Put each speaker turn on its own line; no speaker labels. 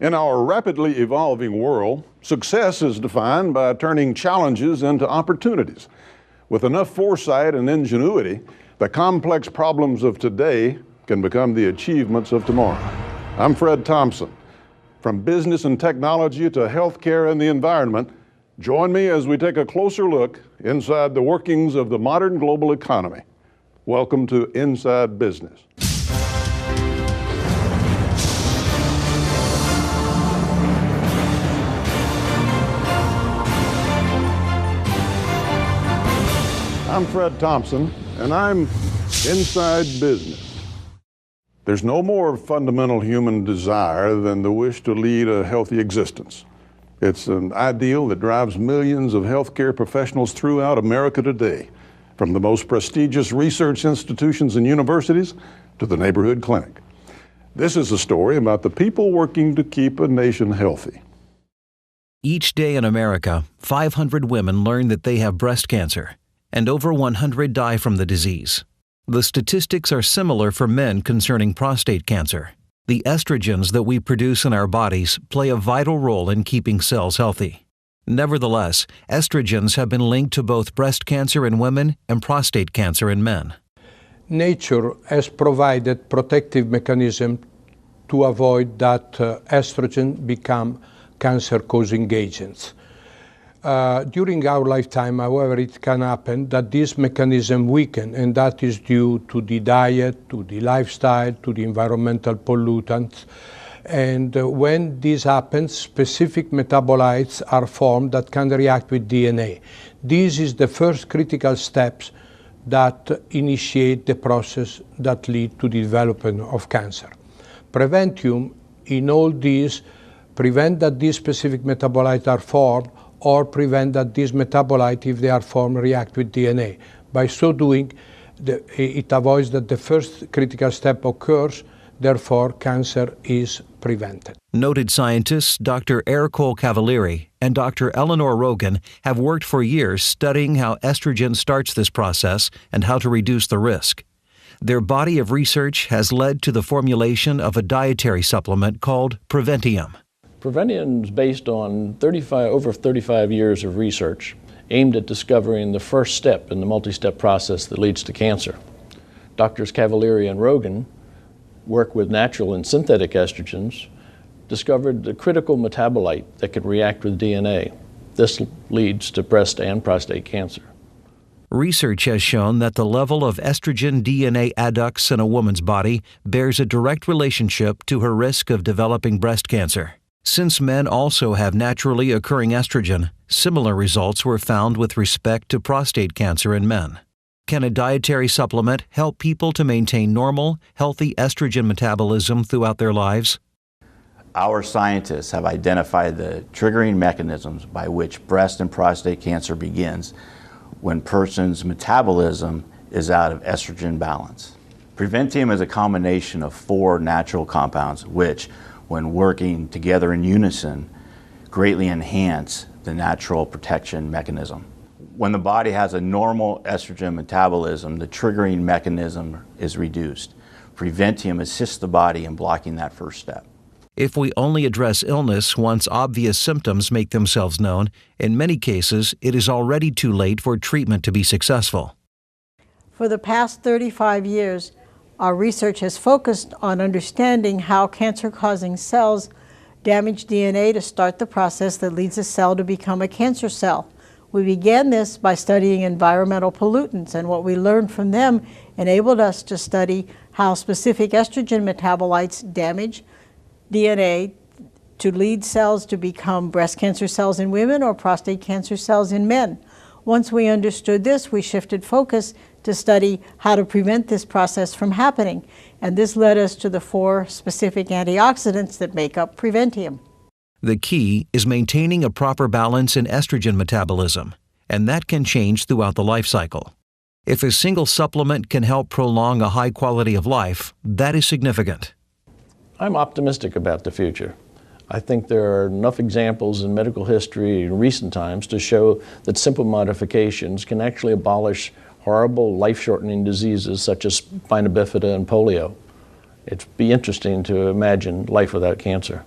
In our rapidly evolving world, success is defined by turning challenges into opportunities. With enough foresight and ingenuity, the complex problems of today can become the achievements of tomorrow. I'm Fred Thompson. From business and technology to healthcare and the environment, join me as we take a closer look inside the workings of the modern global economy. Welcome to Inside Business. I'm Fred Thompson, and I'm Inside Business. There's no more fundamental human desire than the wish to lead a healthy existence. It's an ideal that drives millions of healthcare professionals throughout America today, from the most prestigious research institutions and universities to the neighborhood clinic. This is a story about the people working to keep a nation healthy.
Each day in America, 500 women learn that they have breast cancer, and over 100 die from the disease. The statistics are similar for men concerning prostate cancer. The estrogens that we produce in our bodies play a vital role in keeping cells healthy. Nevertheless, estrogens have been linked to both breast cancer in women and prostate cancer in men.
Nature has provided protective mechanism to avoid that estrogen become cancer-causing agents. During our lifetime, however, it can happen that this mechanism weaken, and that is due to the diet, to the lifestyle, to the environmental pollutants. And when this happens, specific metabolites are formed that can react with DNA. This is the first critical steps that initiate the process that lead to the development of cancer. Preventium, in all these, prevent that these specific metabolites are formed, or prevent that these metabolites, if they are formed, react with DNA. By so doing, it avoids that the first critical step occurs, therefore cancer is prevented.
Noted scientists Dr. Ercole Cavalieri and Dr. Eleanor Rogan have worked for years studying how estrogen starts this process and how to reduce the risk. Their body of research has led to the formulation of a dietary supplement called Preventium.
Preventium is based on over 35 years of research aimed at discovering the first step in the multi-step process that leads to cancer. Doctors Cavalieri and Rogan work with natural and synthetic estrogens, discovered the critical metabolite that can react with DNA. This leads to breast and prostate cancer.
Research has shown that the level of estrogen DNA adducts in a woman's body bears a direct relationship to her risk of developing breast cancer. Since men also have naturally occurring estrogen, similar results were found with respect to prostate cancer in men. Can a dietary supplement help people to maintain normal, healthy estrogen metabolism throughout their lives?
Our scientists have identified the triggering mechanisms by which breast and prostate cancer begins when a person's metabolism is out of estrogen balance. Preventium is a combination of 4 natural compounds which, when working together in unison, greatly enhance the natural protection mechanism. When the body has a normal estrogen metabolism, the triggering mechanism is reduced. Preventium assists the body in blocking that first step.
If we only address illness once obvious symptoms make themselves known, in many cases it is already too late for treatment to be successful.
For the past 35 years, our research has focused on understanding how cancer-causing cells damage DNA to start the process that leads a cell to become a cancer cell. We began this by studying environmental pollutants, and what we learned from them enabled us to study how specific estrogen metabolites damage DNA to lead cells to become breast cancer cells in women or prostate cancer cells in men. Once we understood this, we shifted focus to study how to prevent this process from happening. And this led us to the 4 specific antioxidants that make up Preventium.
The key is maintaining a proper balance in estrogen metabolism, and that can change throughout the life cycle. If a single supplement can help prolong a high quality of life, that is significant.
I'm optimistic about the future. I think there are enough examples in medical history in recent times to show that simple modifications can actually abolish horrible life-shortening diseases such as spina bifida and polio. It'd be interesting to imagine life without cancer.